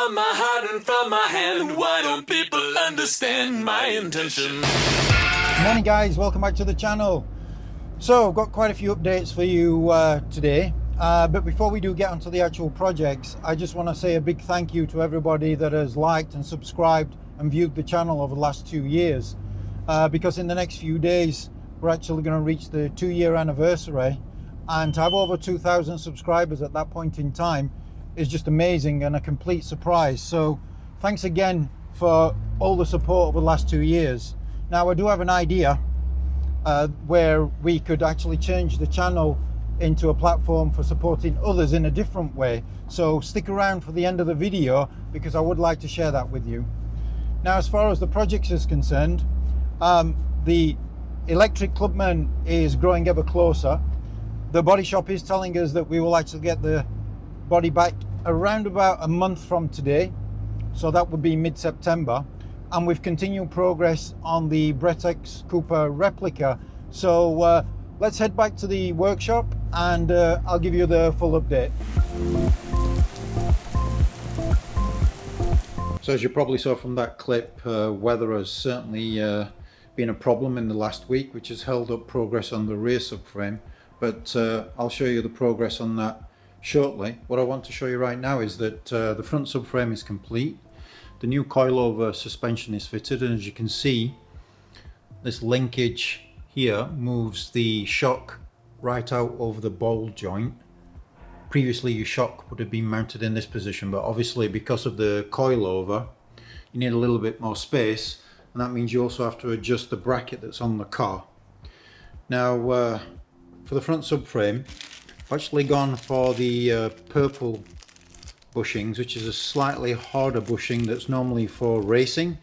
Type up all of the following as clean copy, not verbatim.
from my heart and from my hand. Why don't people understand my intention? Good morning guys, welcome back to the channel. So I've got quite a few updates for you today, but before we do get onto the actual projects, I just want to say a big thank you to everybody that has liked and subscribed and viewed the channel over the last 2 years, because in the next few days we're actually going to reach the 2-year anniversary, and to have over 2,000 subscribers at that point in time is just amazing and a complete surprise. So thanks again for all the support over the last 2 years. Now I do have an idea where we could actually change the channel into a platform for supporting others in a different way, so stick around for the end of the video because I would like to share that with you. Now, as far as the projects is concerned, the electric Clubman is growing ever closer. The body shop is telling us that we will actually get the body back around about a month from today, so that would be mid-September, and we've continued progress on the Britax Cooper replica. So let's head back to the workshop and I'll give you the full update. So as you probably saw from that clip, weather has certainly been a problem in the last week, which has held up progress on the rear subframe, but I'll show you the progress on that shortly. What I want to show you right now is that the front subframe is complete. The new coilover suspension is fitted, and as you can see, this linkage here moves the shock right out over the ball joint. Previously your shock would have been mounted in this position, but obviously because of the coilover you need a little bit more space, and that means you also have to adjust the bracket that's on the car. Now for the front subframe, I've actually gone for the purple bushings, which is a slightly harder bushing that's normally for racing,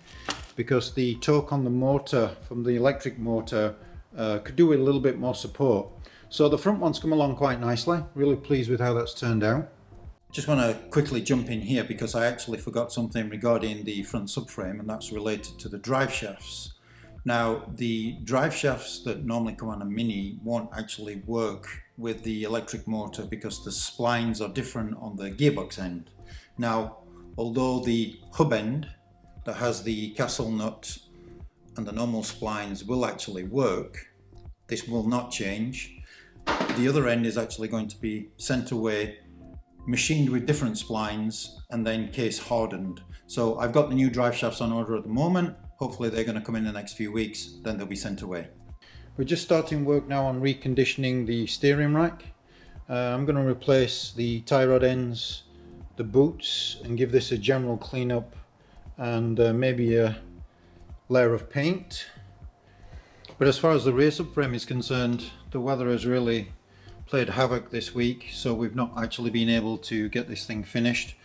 because the torque on the motor from the electric motor could do with a little bit more support. So the front one's come along quite nicely, really pleased with how that's turned out. Just want to quickly jump in here because I actually forgot something regarding the front subframe, and that's related to the drive shafts. Now the drive shafts that normally come on a Mini won't actually work with the electric motor because the splines are different on the gearbox end. Now although the hub end that has the castle nut and the normal splines will actually work, this will not change. The other end is actually going to be sent away, machined with different splines, and then case hardened. So I've got the new drive shafts on order at the moment. Hopefully they're going to come in the next few weeks, then they'll be sent away. We're just starting work now on reconditioning the steering rack. I'm going to replace the tie rod ends, the boots, and give this a general cleanup and maybe a layer of paint. But as far as the rear subframe is concerned, the weather has really played havoc this week, so we've not actually been able to get this thing finished.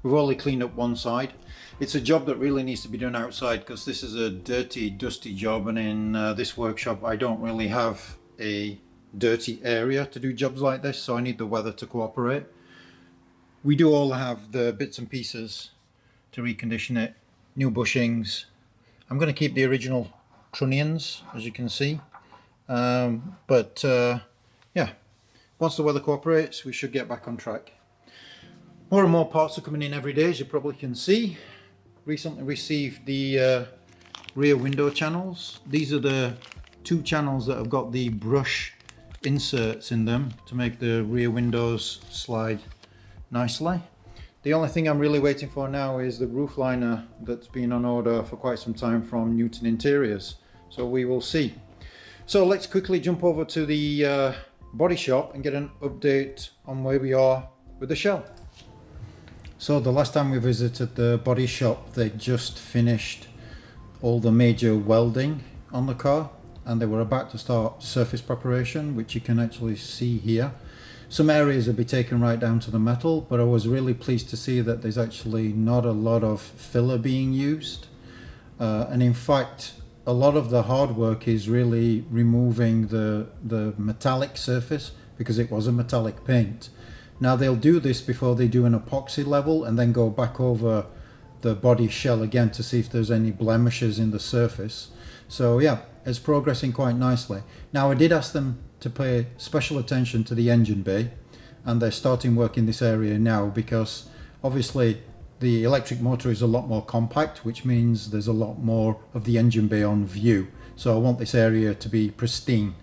We've only cleaned up one side. It's a job that really needs to be done outside because this is a dirty, dusty job, and in this workshop I don't really have a dirty area to do jobs like this, so I need the weather to cooperate. We do all have the bits and pieces to recondition it, new bushings. I'm going to keep the original trunnions, as you can see, but yeah, once the weather cooperates we should get back on track. More and more parts are coming in every day, as you probably can see. Recently received the rear window channels. These are the 2 channels that have got the brush inserts in them to make the rear windows slide nicely. The only thing I'm really waiting for now is the roof liner that's been on order for quite some time from Newton Interiors, so we will see. So let's quickly jump over to the body shop and get an update on where we are with the shell. So the last time we visited the body shop, they just finished all the major welding on the car and they were about to start surface preparation, which you can actually see here. Some areas will be taken right down to the metal, but I was really pleased to see that there's actually not a lot of filler being used, and in fact a lot of the hard work is really removing the metallic surface, because it was a metallic paint. Now they'll do this before they do an epoxy level and then go back over the body shell again to see if there's any blemishes in the surface. So yeah, it's progressing quite nicely. Now I did ask them to pay special attention to the engine bay, and they're starting work in this area now, because obviously the electric motor is a lot more compact, which means there's a lot more of the engine bay on view. So I want this area to be pristine.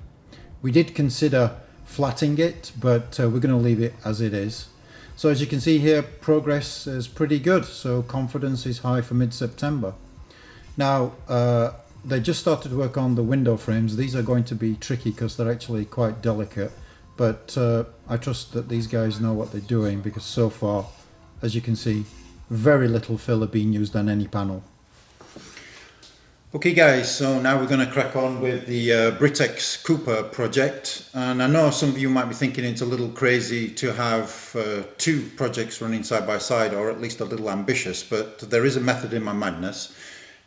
We did consider flattening it, but we're going to leave it as it is. So as you can see here, progress is pretty good. So confidence is high for mid-September. Now, they just started to work on the window frames. These are going to be tricky because they're actually quite delicate. But I trust that these guys know what they're doing, because so far, as you can see, very little filler being used on any panel. Okay guys, so now we're going to crack on with the Britax Cooper project, and I know some of you might be thinking it's a little crazy to have two projects running side by side, or at least a little ambitious, but there is a method in my madness,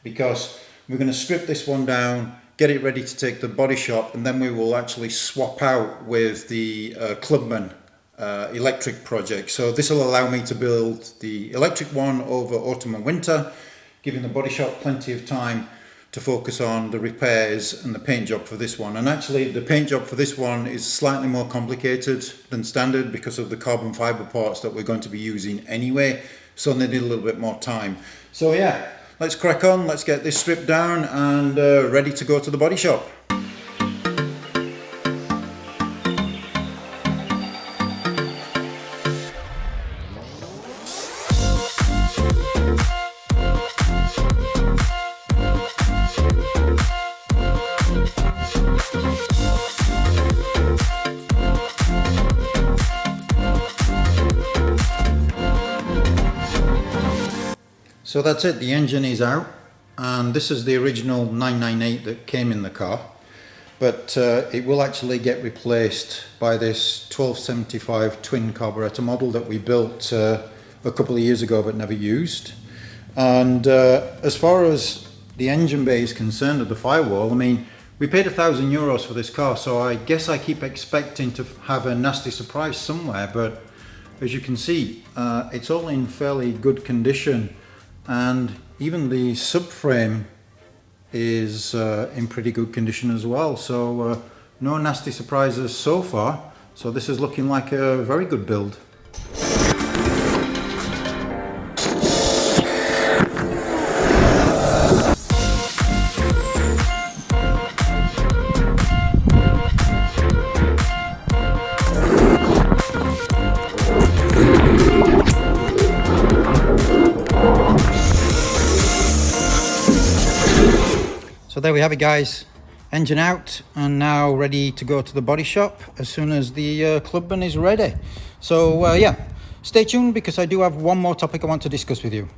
because we're going to strip this one down, get it ready to take to the body shop, and then we will actually swap out with the Clubman electric project. So this will allow me to build the electric one over autumn and winter, giving the body shop plenty of time to focus on the repairs and the paint job for this one. And actually the paint job for this one is slightly more complicated than standard because of the carbon fiber parts that we're going to be using anyway, so they need a little bit more time. So yeah, let's crack on, let's get this stripped down and ready to go to the body shop. So that's it, the engine is out, and this is the original 998 that came in the car, but it will actually get replaced by this 1275 twin carburetor model that we built a couple of years ago but never used. And as far as the engine bay is concerned, of the firewall, I mean, we paid €1,000 for this car, so I guess I keep expecting to have a nasty surprise somewhere, but as you can see, it's all in fairly good condition. And even the subframe is in pretty good condition as well, so no nasty surprises so far. So this is looking like a very good build. So there we have it guys, engine out and now ready to go to the body shop as soon as the Clubman is ready. So yeah, stay tuned because I do have one more topic I want to discuss with you.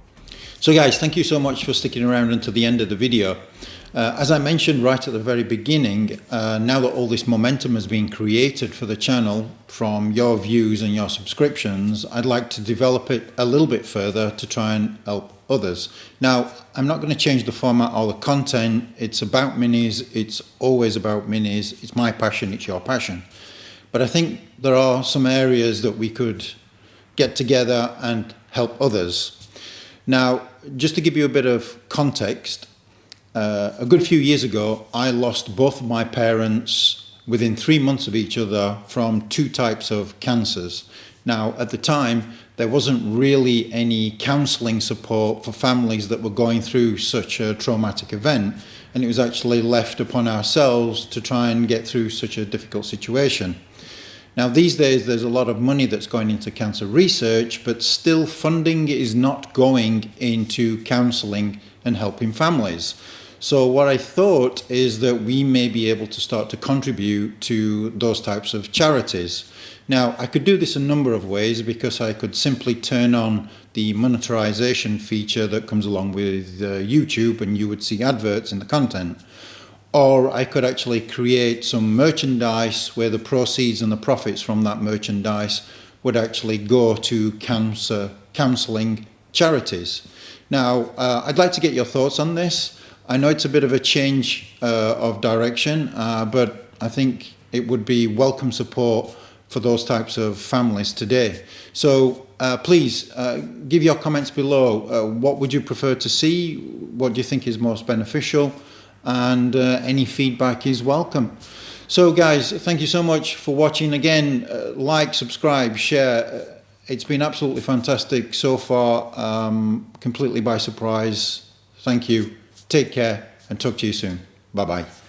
So guys, thank you so much for sticking around until the end of the video. As I mentioned right at the very beginning, now that all this momentum has been created for the channel from your views and your subscriptions, I'd like to develop it a little bit further to try and help others. Now, I'm not going to change the format or the content. It's about minis. It's always about minis. It's my passion. It's your passion. But I think there are some areas that we could get together and help others. Now, just to give you a bit of context, a good few years ago, I lost both of my parents within 3 months of each other from 2 types of cancers. Now, at the time, there wasn't really any counselling support for families that were going through such a traumatic event, and it was actually left upon ourselves to try and get through such a difficult situation. Now, these days, there's a lot of money that's going into cancer research, but still funding is not going into counselling and helping families. So what I thought is that we may be able to start to contribute to those types of charities. Now, I could do this a number of ways, because I could simply turn on the monetization feature that comes along with YouTube, and you would see adverts in the content. Or I could actually create some merchandise where the proceeds and the profits from that merchandise would actually go to cancer counselling charities. Now, I'd like to get your thoughts on this. I know it's a bit of a change of direction, but I think it would be welcome support for those types of families today. So please give your comments below. What would you prefer to see? What do you think is most beneficial? And any feedback is welcome. So guys, thank you so much for watching. Again, like, subscribe, share. It's been absolutely fantastic so far, completely by surprise. Thank you, take care, and talk to you soon. Bye bye.